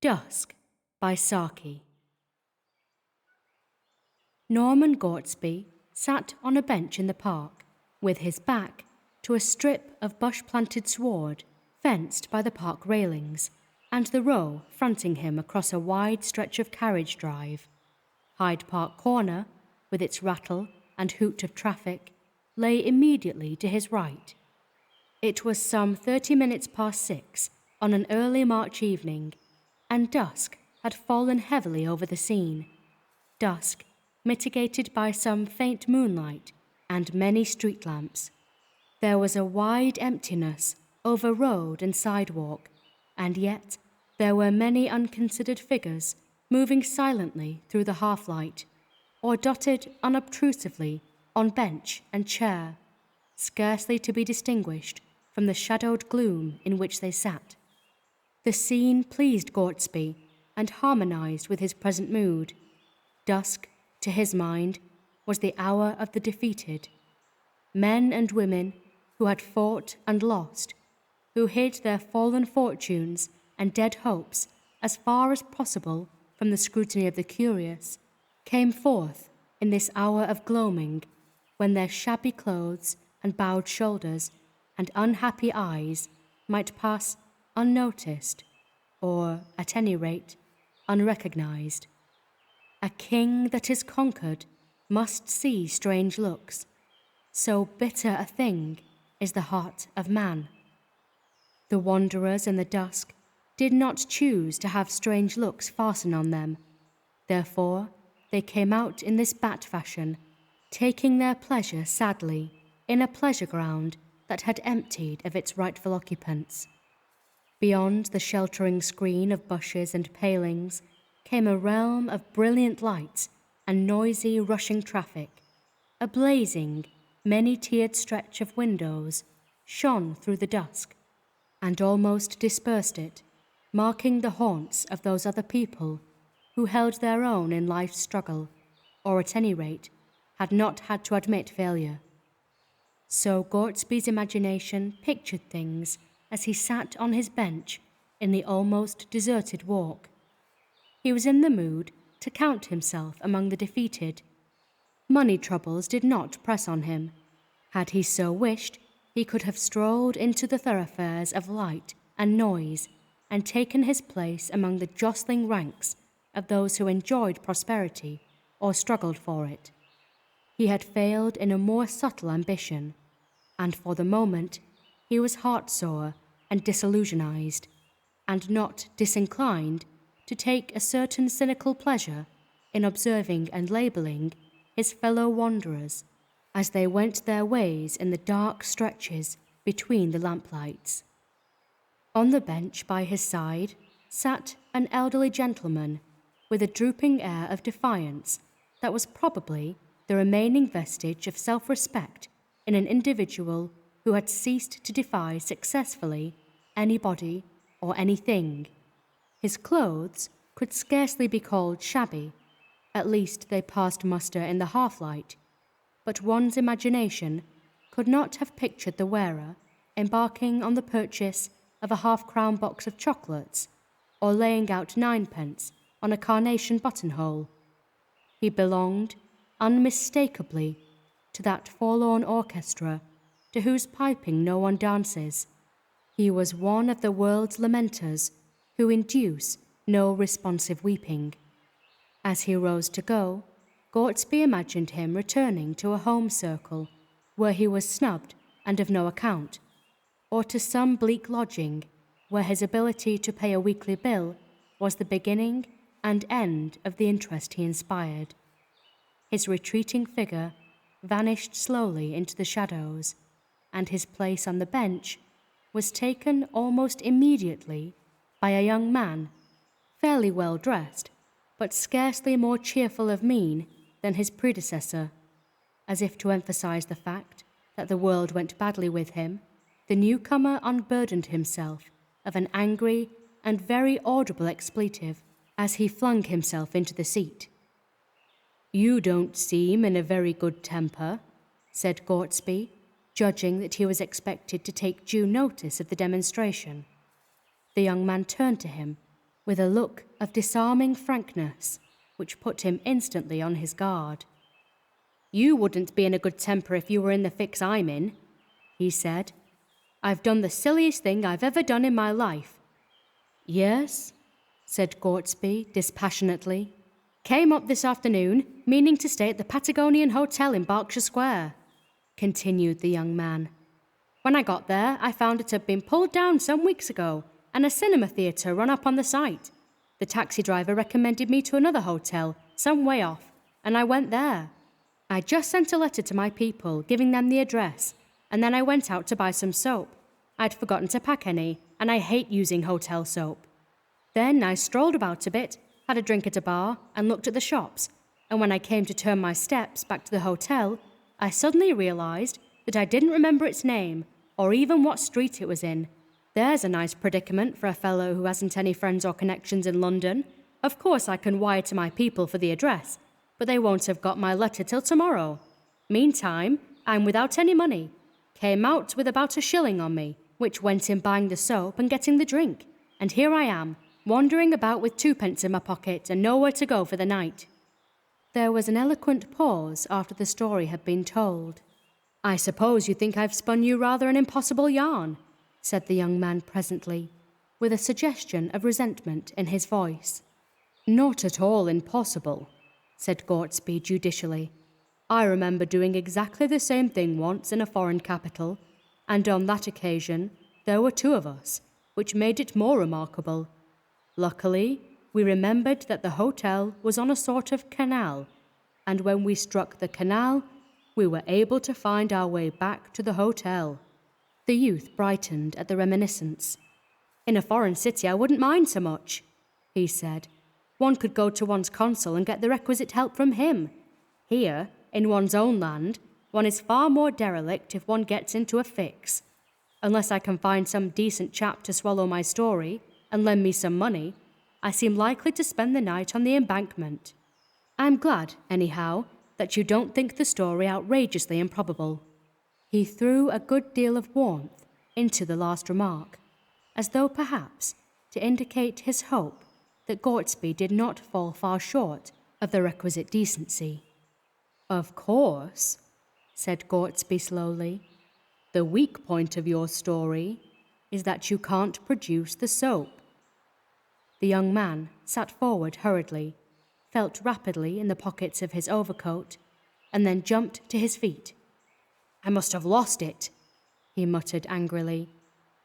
Dusk by Saki. Norman Gortsby sat on a bench in the park, with his back to a strip of bush-planted sward fenced by the park railings, and the row fronting him across a wide stretch of carriage drive. Hyde Park Corner, with its rattle and hoot of traffic, lay immediately to his right. It was some 30 minutes past 6 on an early March evening, and dusk had fallen heavily over the scene. Dusk mitigated by some faint moonlight and many street lamps. There was a wide emptiness over road and sidewalk, and yet there were many unconsidered figures moving silently through the half-light, or dotted unobtrusively on bench and chair, scarcely to be distinguished from the shadowed gloom in which they sat. The scene pleased Gortsby and harmonized with his present mood. Dusk, to his mind, was the hour of the defeated. Men and women who had fought and lost, who hid their fallen fortunes and dead hopes as far as possible from the scrutiny of the curious, came forth in this hour of gloaming, when their shabby clothes and bowed shoulders and unhappy eyes might pass unnoticed, or, at any rate, unrecognized. A king that is conquered must see strange looks. So bitter a thing is the heart of man. The wanderers in the dusk did not choose to have strange looks fasten on them. Therefore, they came out in this bat fashion, taking their pleasure sadly in a pleasure ground that had emptied of its rightful occupants. Beyond the sheltering screen of bushes and palings came a realm of brilliant lights and noisy, rushing traffic. A blazing, many-tiered stretch of windows shone through the dusk and almost dispersed it, marking the haunts of those other people who held their own in life's struggle, or at any rate had not had to admit failure. So Gortsby's imagination pictured things as he sat on his bench in the almost deserted walk. He was in the mood to count himself among the defeated. Money troubles did not press on him. Had he so wished, he could have strolled into the thoroughfares of light and noise and taken his place among the jostling ranks of those who enjoyed prosperity or struggled for it. He had failed in a more subtle ambition, and for the moment he was heart-sore and disillusionized, and not disinclined to take a certain cynical pleasure in observing and labelling his fellow wanderers as they went their ways in the dark stretches between the lamplights. On the bench by his side sat an elderly gentleman with a drooping air of defiance that was probably the remaining vestige of self-respect in an individual who had ceased to defy successfully anybody or anything. His clothes could scarcely be called shabby, at least they passed muster in the half-light, but one's imagination could not have pictured the wearer embarking on the purchase of a half-crown box of chocolates or laying out 9p on a carnation buttonhole. He belonged, unmistakably, to that forlorn orchestra to whose piping no one dances. He was one of the world's lamenters who induce no responsive weeping. As he rose to go, Gortsby imagined him returning to a home circle where he was snubbed and of no account, or to some bleak lodging where his ability to pay a weekly bill was the beginning and end of the interest he inspired. His retreating figure vanished slowly into the shadows, and his place on the bench was taken almost immediately by a young man, fairly well dressed, but scarcely more cheerful of mien than his predecessor. As if to emphasize the fact that the world went badly with him, the newcomer unburdened himself of an angry and very audible expletive as he flung himself into the seat. "You don't seem in a very good temper," said Gortsby, judging that he was expected to take due notice of the demonstration. The young man turned to him with a look of disarming frankness, which put him instantly on his guard. "You wouldn't be in a good temper if you were in the fix I'm in," he said. "I've done the silliest thing I've ever done in my life." "Yes?" said Gortsby dispassionately. "Came up this afternoon, meaning to stay at the Patagonian Hotel in Berkshire Square," continued the young man. "When I got there, I found it had been pulled down some weeks ago, and a cinema theatre run up on the site. The taxi driver recommended me to another hotel, some way off, and I went there. I just sent a letter to my people, giving them the address, and then I went out to buy some soap. I'd forgotten to pack any, and I hate using hotel soap. Then I strolled about a bit, had a drink at a bar, and looked at the shops, and when I came to turn my steps back to the hotel, I suddenly realised that I didn't remember its name, or even what street it was in. There's a nice predicament for a fellow who hasn't any friends or connections in London. Of course I can wire to my people for the address, but they won't have got my letter till tomorrow. Meantime, I'm without any money. Came out with about a shilling on me, which went in buying the soap and getting the drink, and here I am, wandering about with 2p in my pocket and nowhere to go for the night." There was an eloquent pause after the story had been told. "I suppose you think I've spun you rather an impossible yarn," said the young man presently, with a suggestion of resentment in his voice. "Not at all impossible," said Gortsby judicially. "I remember doing exactly the same thing once in a foreign capital, and on that occasion there were 2 of us, which made it more remarkable. Luckily, we remembered that the hotel was on a sort of canal, and when we struck the canal, we were able to find our way back to the hotel." The youth brightened at the reminiscence. "In a foreign city I wouldn't mind so much," he said. "One could go to one's consul and get the requisite help from him. Here, in one's own land, one is far more derelict if one gets into a fix. Unless I can find some decent chap to swallow my story and lend me some money, I seem likely to spend the night on the embankment. I'm glad, anyhow, that you don't think the story outrageously improbable." He threw a good deal of warmth into the last remark, as though perhaps to indicate his hope that Gortsby did not fall far short of the requisite decency. "Of course," said Gortsby slowly, "the weak point of your story is that you can't produce the soap." The young man sat forward hurriedly, felt rapidly in the pockets of his overcoat, and then jumped to his feet. "I must have lost it," he muttered angrily.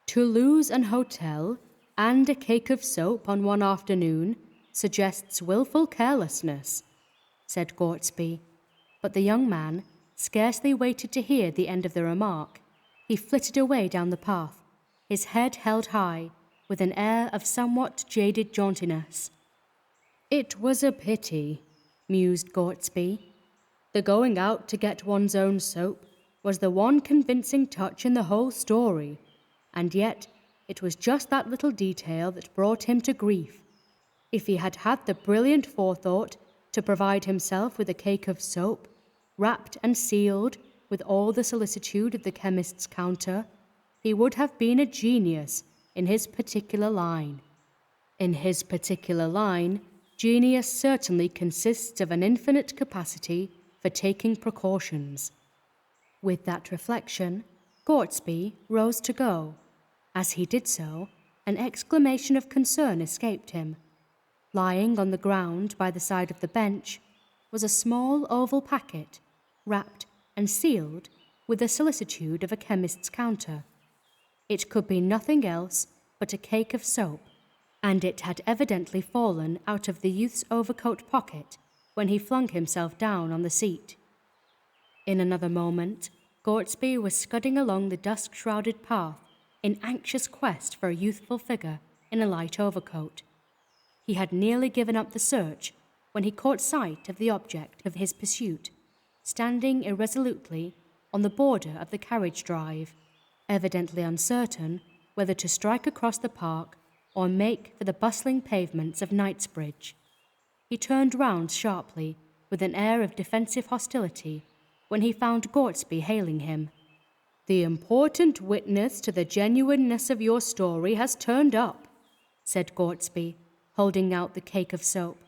"To lose an hotel and a cake of soap on one afternoon suggests wilful carelessness," said Gortsby, but the young man scarcely waited to hear the end of the remark. He flitted away down the path, his head held high, with an air of somewhat jaded jauntiness. "It was a pity," mused Gortsby. "The going out to get one's own soap was the one convincing touch in the whole story, and yet it was just that little detail that brought him to grief. If he had had the brilliant forethought to provide himself with a cake of soap, wrapped and sealed with all the solicitude of the chemist's counter, he would have been a genius in his particular line. In his particular line, genius certainly consists of an infinite capacity for taking precautions." With that reflection, Gortsby rose to go. As he did so, an exclamation of concern escaped him. Lying on the ground by the side of the bench was a small oval packet, wrapped and sealed with the solicitude of a chemist's counter. It could be nothing else but a cake of soap, and it had evidently fallen out of the youth's overcoat pocket when he flung himself down on the seat. In another moment, Gortsby was scudding along the dusk-shrouded path in anxious quest for a youthful figure in a light overcoat. He had nearly given up the search when he caught sight of the object of his pursuit, standing irresolutely on the border of the carriage drive, evidently uncertain whether to strike across the park or make for the bustling pavements of Knightsbridge. He turned round sharply, with an air of defensive hostility, when he found Gortsby hailing him. "The important witness to the genuineness of your story has turned up," said Gortsby, holding out the cake of soap.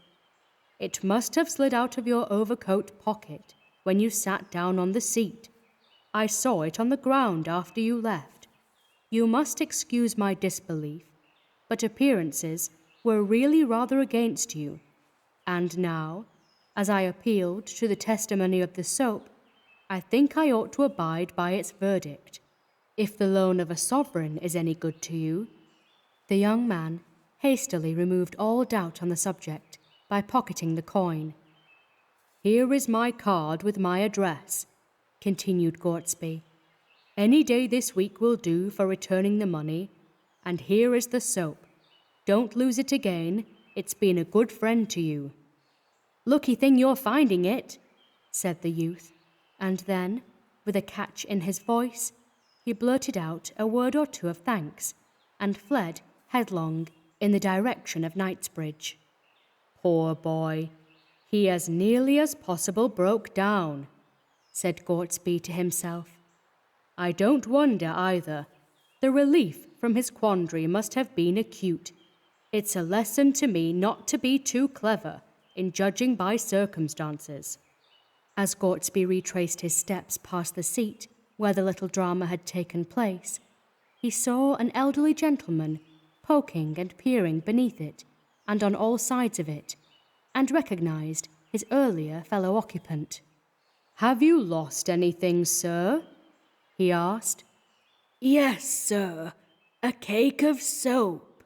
"It must have slid out of your overcoat pocket when you sat down on the seat. I saw it on the ground after you left. You must excuse my disbelief, but appearances were really rather against you. And now, as I appealed to the testimony of the soap, I think I ought to abide by its verdict. If the loan of a sovereign is any good to you." The young man hastily removed all doubt on the subject by pocketing the coin. "Here is my card with my address," continued Gortsby. "Any day this week will do for returning the money, and here is the soap. Don't lose it again, it's been a good friend to you." "Lucky thing you're finding it," said the youth, and then, with a catch in his voice, he blurted out a word or two of thanks, and fled headlong in the direction of Knightsbridge. "Poor boy, he as nearly as possible broke down," said Gortsby to himself. "I don't wonder either. The relief from his quandary must have been acute. It's a lesson to me not to be too clever in judging by circumstances." As Gortsby retraced his steps past the seat where the little drama had taken place, he saw an elderly gentleman poking and peering beneath it and on all sides of it, and recognized his earlier fellow occupant. "Have you lost anything, sir?" he asked. "Yes, sir, a cake of soap."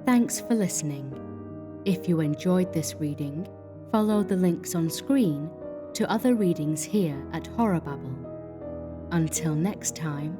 Thanks for listening. If you enjoyed this reading, follow the links on screen to other readings here at HorrorBabble. Until next time,